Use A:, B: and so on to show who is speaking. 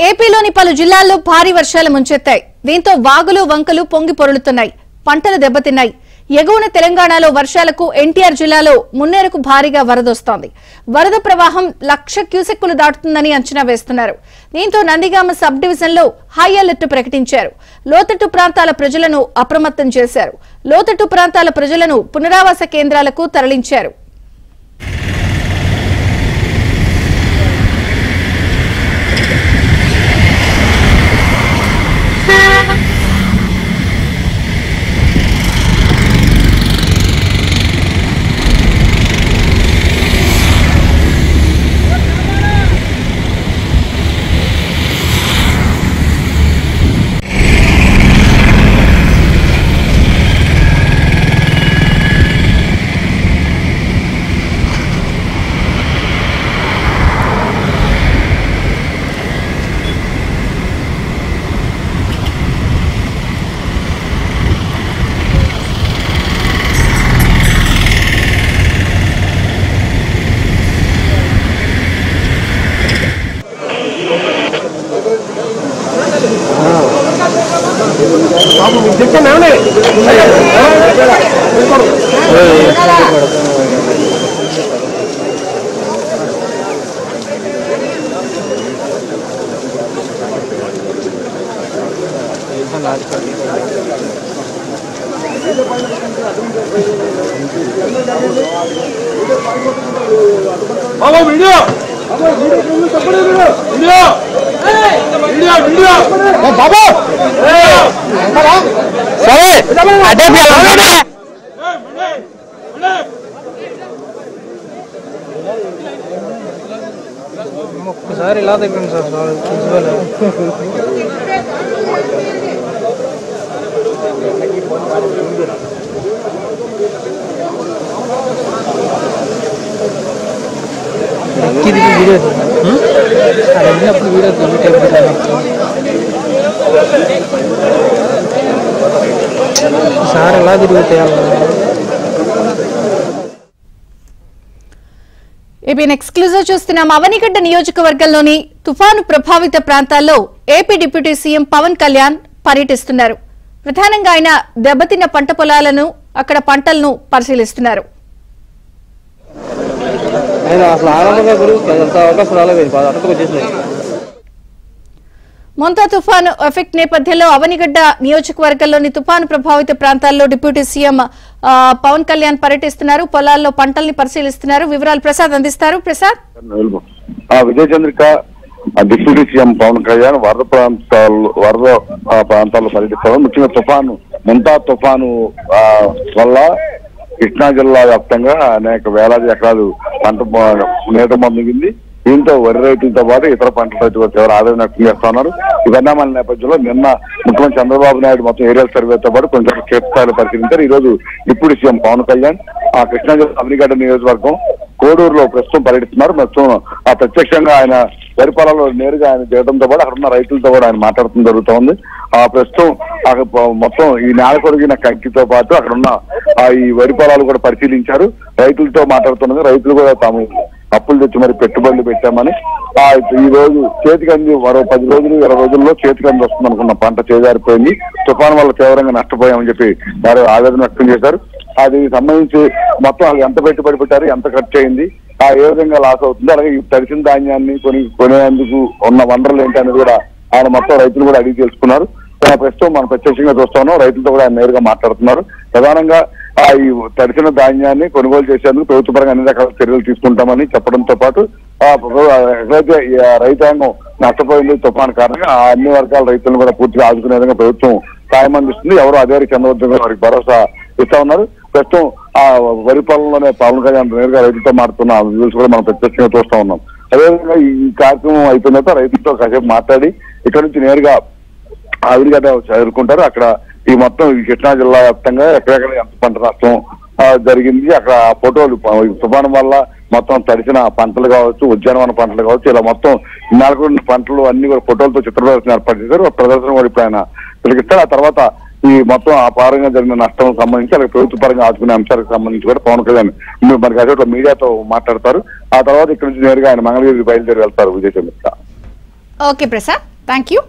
A: ఏపీలోని పలు జిల్లాల్లో భారీ వర్షాలు ముంచెత్తాయి. దీంతో వాగులు వంకలు పొంగి పొర్లుతున్నాయి. పంటలు దెబ్బతిన్నాయి. ఎగువన తెలంగాణలో వర్షాలకు ఎన్టీఆర్ జిల్లాలో మున్నేరుకు భారీగా వరదొస్తోంది. వరద ప్రవాహం 1,00,000 క్యూసెక్కులు దాటుతుందని అంచనా వేస్తున్నారు. దీంతో నందిగామ సబ్ డివిజన్ లో హై అలర్ట్ ప్రకటించారు. లోతట్టు ప్రాంతాల ప్రజలను అప్రమత్తం చేశారు. లోతట్టు ప్రాంతాల ప్రజలను పునరావాస కేంద్రాలకు తరలించారు.
B: ఒక్కసారి ఇలా తగ్గింది సార్ సార్ ఎలా తిరుగుతాయి.
A: ఏపీఎన్ ఎక్స్క్లూజివ్ చూస్తున్నాం. అవనిగడ్డ నియోజకవర్గంలోని తుఫాను ప్రభావిత ప్రాంతాల్లో AP deputy CM Pawan Kalyan పర్యటిస్తున్నారు. ప్రధానంగా ఆయన దెబ్బతిన్న పంట పొలాలను, అక్కడ పంటలను పరిశీలిస్తున్నారు. మొంతా తుఫాను ఎఫెక్ట్ నేపథ్యంలో అవనిగడ్డ నియోజకవర్గంలోని తుఫాను ప్రభావిత ప్రాంతాల్లో డిప్యూటీ సీఎం పవన్ కళ్యాణ్ పర్యటిస్తున్నారు. పొలాల్లో పంటల్ని పరిశీలిస్తున్నారు. వివరాలు ప్రసాద్ అందిస్తారు. ప్రసాద్.
C: విజయచంద్రిక డిప్యూటీ సీఎం పవన్ కళ్యాణ్ వరద ప్రాంతాల్లో పర్యటిస్తారు. ముఖ్యంగా తుఫాను మొంతా తుఫాను వల్ల కృష్ణా జిల్లా వ్యాప్తంగా అనేక వేలాది ఎకరాలు పంట నీట మునిగింది. దీంతో వరి రైతులతో పాటు ఇతర పంటల రైతులు తీవ్ర ఆదాయం వ్యక్తం చేస్తా ఉన్నారు. ఈ పరిణామాల నేపథ్యంలో నిన్న ముఖ్యమంత్రి చంద్రబాబు నాయుడు మొత్తం ఏరియల్ సర్వేతో పాటు కొంచెం క్షేత్రస్థాయిలో పరిశీలించారు. ఈ రోజు డిప్యూటీ సీఎం పవన్ కళ్యాణ్ ఆ కృష్ణా జిల్లా అవనిగడ్డ నియోజకవర్గం కోడూరులో ప్రస్తుతం పర్యటిస్తున్నారు. ప్రస్తుతం ఆ ప్రత్యక్షంగా ఆయన వరి పొలాల్లో నేరుగా ఆయన చేయడంతో పాటు అక్కడ ఉన్న రైతులతో కూడా ఆయన మాట్లాడటం జరుగుతోంది. ఆ ప్రస్తుతం మొత్తం ఈ నేల కొరిగిన కంకితో పాటు అక్కడ ఉన్న ఈ వరి పొలాలు కూడా పరిశీలించారు. రైతులతో మాట్లాడుతున్నది. రైతులు కూడా తాము అప్పులు తెచ్చి మరి పెట్టుబడులు పెట్టామని, ఈ రోజు చేతికి అంది మరో 10 రోజులు 20 రోజుల్లో చేతికి అంది వస్తుంది అనుకున్న పంట చేజారిపోయింది. తుఫాను వల్ల తీవ్రంగా నష్టపోయామని చెప్పి వారు ఆవేదన వ్యక్తం చేశారు. అది సంబంధించి మొత్తం ఎంత పెట్టుబడి పెట్టారు, ఎంత ఖర్చు అయింది, ఏ విధంగా లాస్ అవుతుంది, అలాగే ఈ తడిసిన ధాన్యాన్ని కొనేందుకు ఉన్న వనరులు ఏంటి అనేది కూడా ఆయన మొత్తం రైతులు కూడా అడిగి తెలుసుకున్నారు. ప్రస్తుతం మనం ప్రత్యక్షంగా చూస్తా ఉన్నాం. రైతులతో కూడా ఆయన నేరుగా మాట్లాడుతున్నారు. ప్రధానంగా ఈ తడిసిన ధాన్యాన్ని కొనుగోలు చేసేందుకు ప్రభుత్వ పరంగా అన్ని రకాల చర్యలు తీసుకుంటామని చెప్పడంతో పాటు ఎక్కడైతే రైతాంగం నష్టపోయింది తుఫాను కారణంగా అన్ని వర్గాల రైతులను కూడా పూర్తిగా ఆదుకునే విధంగా ప్రభుత్వం సాయం అందిస్తుంది. ఎవరు అదే చంద్రబాబు వారికి భరోసా ఇస్తా ఉన్నారు. ప్రస్తుతం ఆ వరి పొలంలోనే పవన్ కళ్యాణ్ నేరుగా రైతులతో మాట్లాడుతున్న వ్యూస్ కూడా మనం ప్రత్యక్షంగా చూస్తా ఉన్నాం. అదేవిధంగా ఈ కార్యక్రమం అయిపోయిన తర్వాత రైతులతో కాసేపు మాట్లాడి ఇక్కడ నుంచి నేరుగా ఆవిరిగడ్డ చేరుకుంటారు. అక్కడ ఈ మొత్తం కృష్ణా జిల్లా వ్యాప్తంగా ఎక్కడెక్కడ ఎంత పంట నష్టం జరిగింది, అక్కడ ఫోటోలు తుఫాను వల్ల మొత్తం తడిసిన పంటలు కావచ్చు, ఉద్యానవన పంటలు కావచ్చు, ఇలా మొత్తం నెలకొన్న పంటలు అన్ని కూడా ఫోటోలతో చిత్ర ప్రదర్శన ఏర్పాటు చేశారు. ప్రదర్శన కూడా ఇప్పుడు ఆయన పిలిపిస్తారు. ఆ తర్వాత ఈ మొత్తం ఆ పరంగా జరిగిన నష్టం సంబంధించి అలాగే ప్రభుత్వ పరంగా ఆదుకునే అంశాలకు సంబంధించి కూడా పవన్ కళ్యాణ్ మరి అదే మీడియాతో మాట్లాడతారు. ఆ తర్వాత ఇక్కడ నుంచి నేరుగా ఆయన మంగళగిరికి బయలుదేరి వెళ్తారు. Vijayachandrika.
A: Okay Prasad, thank you.